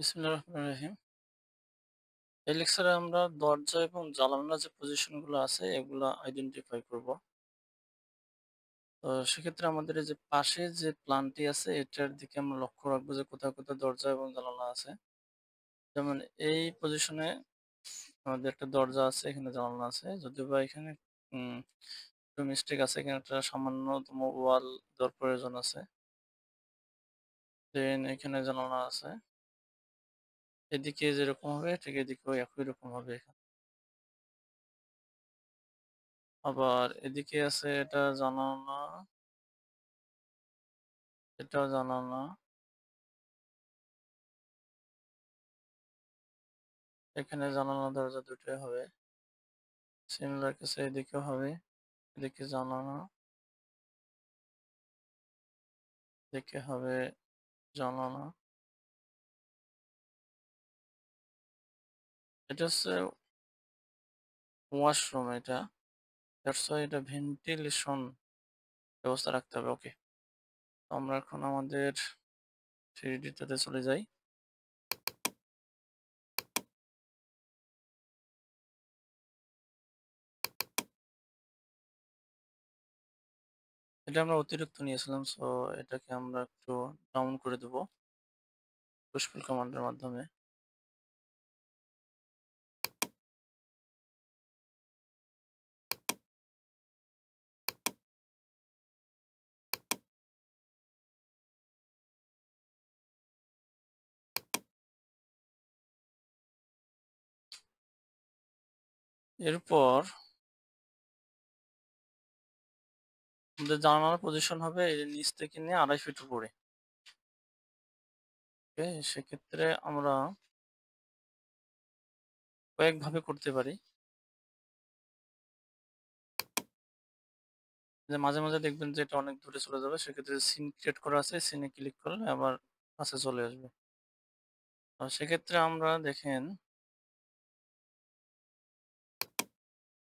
বিসমিল্লাহির রহমানির রহিম। এই লেকচারে আমরা দরজা এবং জানালার যে পজিশন গুলো আছে এগুলা আইডেন্টিফাই করব। তো সেক্ষেত্রে আমাদের এই যে পাশে যে প্ল্যানটি আছে এটার দিকে আমরা লক্ষ্য রাখবো যে কোথায় কোথায় দরজা এবং জানালা আছে। যেমন এই পজিশনে আমাদের একটা দরজা আছে, এখানে জানালা আছে। যদিও বা এখানে উম একটু মিস্টেক আছে, এখানে একটা সামান্যতম ওয়াল দেওয়ার প্রয়োজন আছে। দেন এখানে জানালা আছে। এদিকে যেরকম হবে ঠিক এদিকেও একই রকম হবে এখানে। আবার এদিকে আছে এটা জানালা, এটাও জানালা। এখানে জানালা দরজা দুটোই হবে। সিমিলার কিছু এদিকেও হবে। এদিকে জানালা, এদিকে হবে জানালা। এটা হচ্ছে ওয়াশরুম এটা। দ্যাটস ওয়াই এটা ভেন্টিলেশন ব্যবস্থা রাখতে হবে। ওকে। আমরা এখন আমাদের 3D-তে চলে যাই। এটা আমরা অতিরিক্ত নিয়েছিলাম, সো এটাকে আমরা একটু ডাউন করে দেব পুশপুল কমান্ডের মাধ্যমে। এরপর আমাদের জানালার পজিশন হবে এই যে নিচ থেকে নিয়ে 2.5 ফিট উপরে। ওকে, সেক্ষেত্রে আমরা কয়েকভাবে করতে পারি। যে মাঝে মাঝে দেখবেন যে এটা অনেক দূরে চলে যাবে, সেক্ষেত্রে সিন ক্রিয়েট করা আছে, সিনে ক্লিক করলে আবার কাছে চলে আসবে। তো সেক্ষেত্রে আমরা দেখেন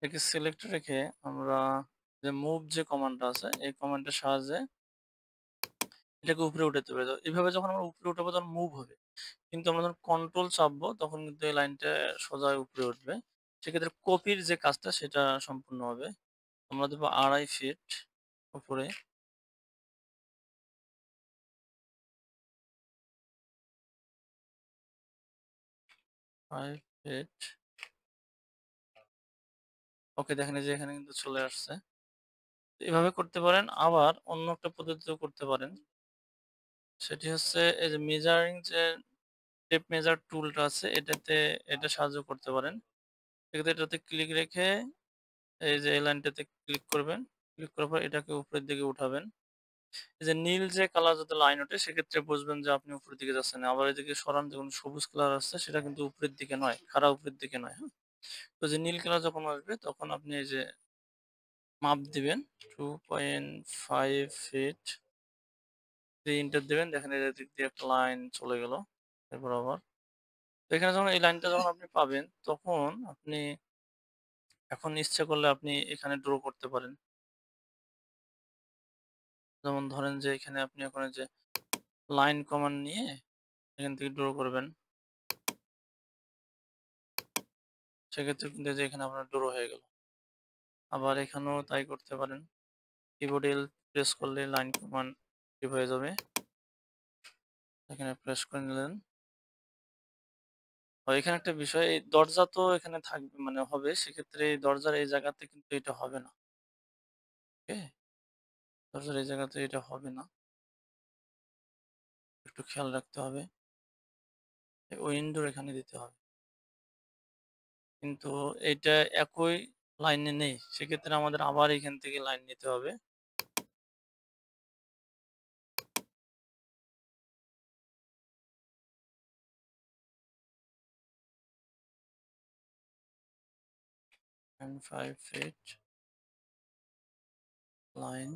একে সিলেক্ট রেখে আমরা যে মুভ যে কমান্ডটা আছে এই কমান্ডের সাহায্যে এটাকে উপরে উঠাতে পারি। তো এইভাবে যখন আমরা উপরে উঠাবো তখন মুভ হবে, কিন্তু আমরা যখন কন্ট্রোল চাপবো তখন কিন্তু এই লাইনটা সোজা উপরে উঠবে। সেক্ষেত্রে কপির যে কাজটা সেটা সম্পূর্ণ হবে। আমরা দেবো 2.5 ফিট উপরে। 5 ফিট। ওকে, দেখেন এই যে এখানে কিন্তু চলে আসছে। এভাবে করতে পারেন, আবার অন্য একটা পদ্ধতিও করতে পারেন। সেটি হচ্ছে এই যে মেজারিং যে টেপ মেজার টুলটা আছে এটাতে, এটা সাহায্য করতে পারেন। সেক্ষেত্রে এটাতে ক্লিক রেখে এই যে এই লাইনটাতে ক্লিক করবেন। ক্লিক করার পর এটাকে উপরের দিকে উঠাবেন। এই যে নীল যে কালার যদি লাইন ওঠে সেক্ষেত্রে বুঝবেন যে আপনি উপরের দিকে যাচ্ছেন। আবার এদিকে সরান, যখন সবুজ কালার আসছে সেটা কিন্তু উপরের দিকে নয়, খাড়া উপরের দিকে নয়। হ্যাঁ, তো যে নীল কালার যখন আসবে তখন আপনি এই যে মাপ দিবেন 2.5 ফিট দিয়ে এন্টার দিবেন। দেখেন এর দিক দিয়ে একটা লাইন চলে গেল এরপর আবার। তো এখানে যখন এই লাইনটা যখন আপনি পাবেন তখন আপনি এখন ইচ্ছা করলে আপনি এখানে ড্র করতে পারেন। যেমন ধরেন যে এখানে আপনি এখন এই যে লাইন কমান্ড নিয়ে এখান থেকে ড্র করবেন। সেক্ষেত্রে কিন্তু এই যে এখানে আপনার ড্র হয়ে গেল। আবার এখানেও তাই করতে পারেন। কিবোর্ডে এল প্রেস করলে লাইন কমান্ড হয়ে যাবে। এখানে প্রেস করে নিলেন। এখানে একটা বিষয়, এই দরজা তো এখানে থাকবে মানে হবে, সেক্ষেত্রে এই দরজার এই জায়গাতে কিন্তু এটা হবে না। ওকে, দরজার এই জায়গাতে এটা হবে না, একটু খেয়াল রাখতে হবে। উইন্ডোর এখানে দিতে হবে, কিন্তু এটা একই লাইনে নেই, সেক্ষেত্রে আমাদের আবার এখান থেকে লাইন নিতে হবে। And 5 feet line.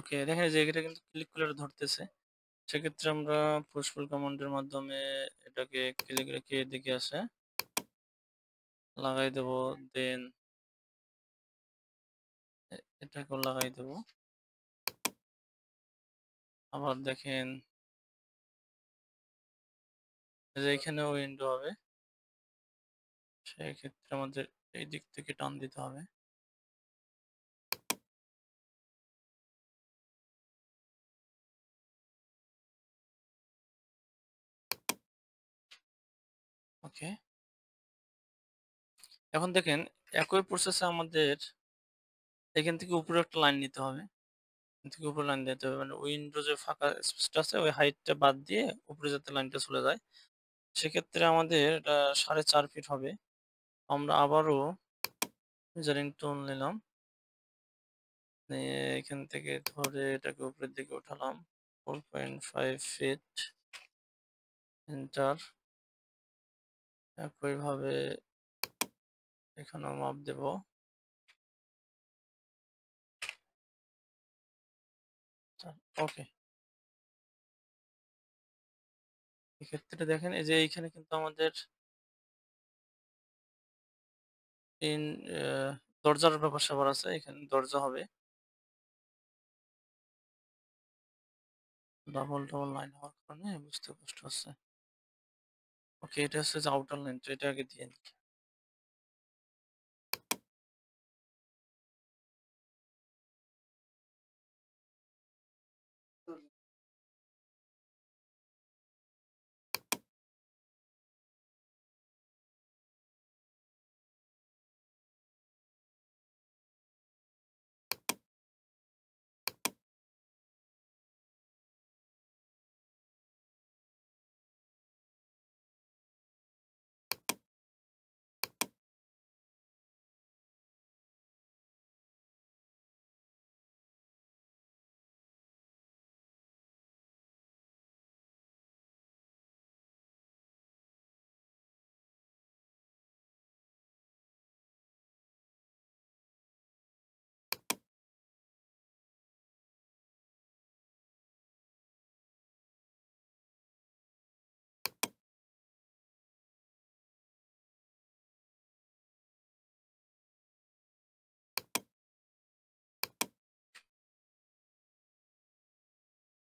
ওকে, দেখেন এই যে এটা কিন্তু ক্লিক করলে এটা ধরতেছে। সেক্ষেত্রে আমরা পুশ পুল কমান্ডের মাধ্যমে এটাকে ক্লিক রেখে এদিকে আসে লাগাই দেব। দেন এটাকেও লাগাই দেব। আবার দেখেন এই যে এখানে উইন্ডো হবে, সেই ক্ষেত্রে আমাদের এই দিক থেকে টান দিতে হবে। ওকে, এখন দেখেন একই প্রসেসে আমাদের এখান থেকে উপরে একটা লাইন নিতে হবে। এখান থেকে উপরে লাইন দিতে হবে, মানে উইন্ডো যে ফাঁকা স্পেসটা আছে ওই হাইটটা বাদ দিয়ে উপরে যাতে লাইনটা চলে যায়। সেক্ষেত্রে আমাদের এটা 4.5 ফিট হবে। আমরা আবারও মেজারিং টুল নিলাম, নিয়ে এখান থেকে ধরে এটাকে উপরের দিকে উঠালাম 4.5 ফিট, এন্টার। একইভাবে এখানেও মাপ দেব। ওকে, এক্ষেত্রে দেখেন এই যে এইখানে কিন্তু আমাদের ইন দরজার ব্যাপার স্যাপার আছে, এখানে দরজা হবে ডাবল ডাবল লাইন হওয়ার কারণে বুঝতে কষ্ট হচ্ছে। ওকে, এটা হচ্ছে যে আউটার লাইন, তো এটা আগে দিয়ে নিই।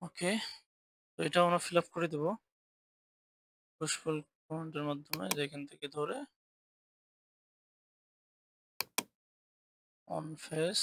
ওকে, তো এটা আমরা ফিল আপ করে দেবো পুশফুল কমান্ডের মাধ্যমে, যেখান থেকে ধরে অন ফেস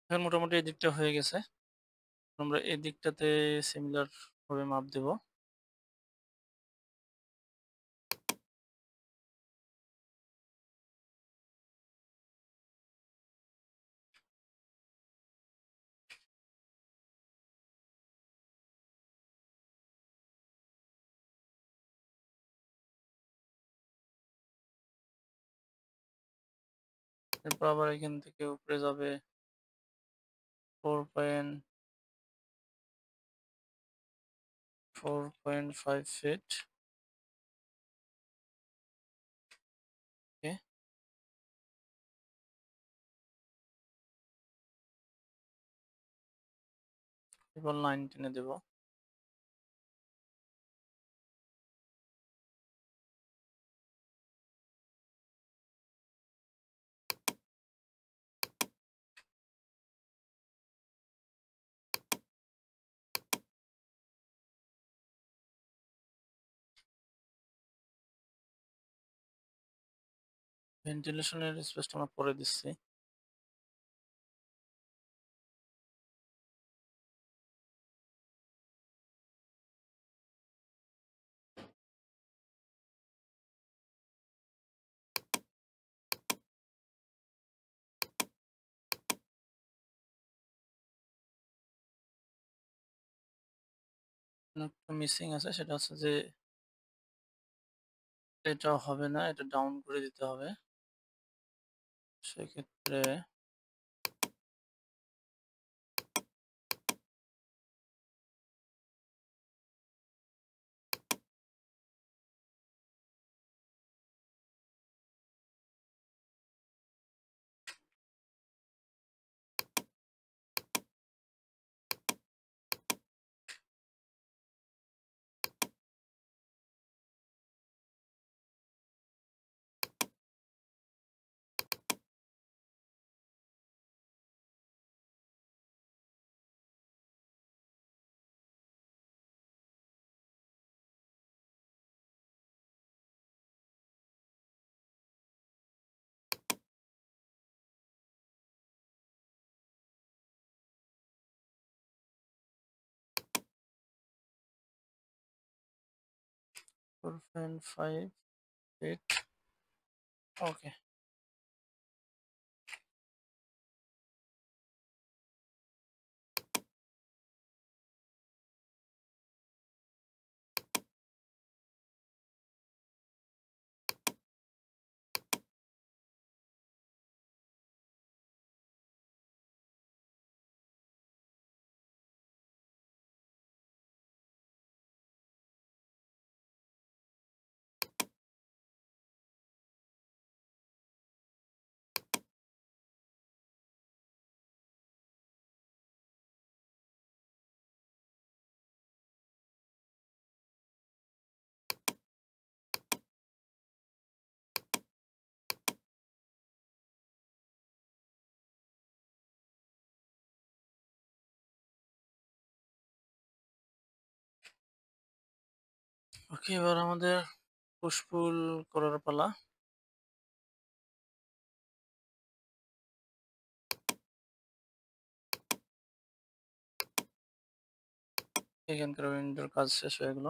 এখন মোটামুটি এই দিকটা হয়ে গেছে। আমরা এই দিকটাতে সিমিলার ভাবে মাপ দেব। এরপর আবার এখান থেকে উপরে যাবে 4.5 ফিট। ওকে, এবার লাইন টেনে দেব। ভেন্টিলেশনের স্পেসটা আমরা পরে দিচ্ছি। একটা মিসিং আছে, সেটা হচ্ছে যে এটা হবে না, এটা ডাউন করে দিতে হবে। সেক্ষেত্রে ফোর পয়েন্ট ফাইভ এইট। ওকে, ওকে, এবার আমাদের পুশপুল করার পালা। এখানকার উইন্ডোর কাজ শেষ হয়ে গেল।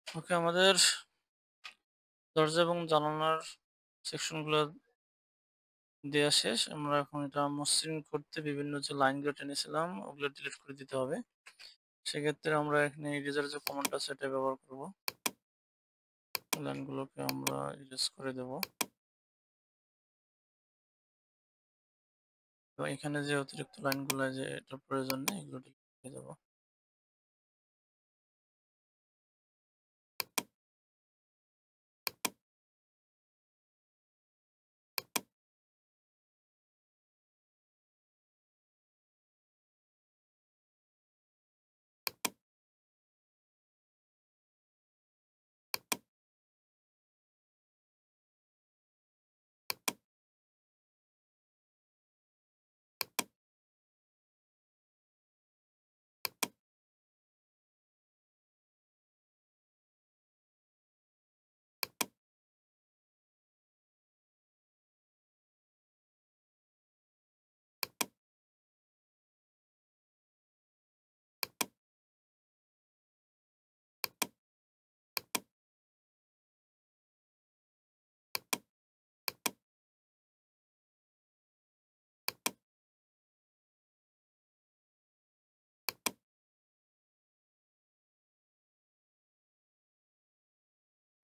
ওকে, আমাদের দরজা এবং জানালার সেকশনগুলো দেওয়া শেষ। আমরা এখন এটা মসৃণ করতে বিভিন্ন যে লাইনগুলো টেনেছিলাম ওগুলো ডিলিট করে দিতে হবে। সেক্ষেত্রে আমরা এখানে ইরেজার যে কমান্ডটা সেটা ব্যবহার করব। লাইনগুলোকে আমরা ইরেজ করে দেব এবং এখানে যে অতিরিক্ত লাইনগুলো যে এটা প্রয়োজন নেই এগুলো ডিলিট করে দেবো।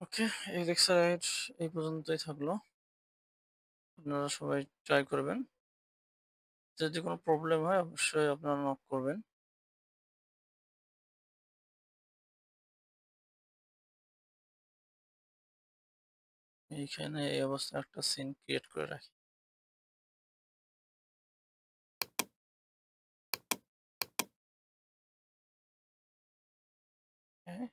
ওকে, এই লেকচার এই পর্যন্তই থাকলো। আপনারা সবাই ট্রাই করবেন। যদি কোনো প্রবলেম হয় অবশ্যই আপনারা নক করবেন। এইখানে এই অবস্থায় একটা সিন ক্রিয়েট করে রাখি। হ্যাঁ?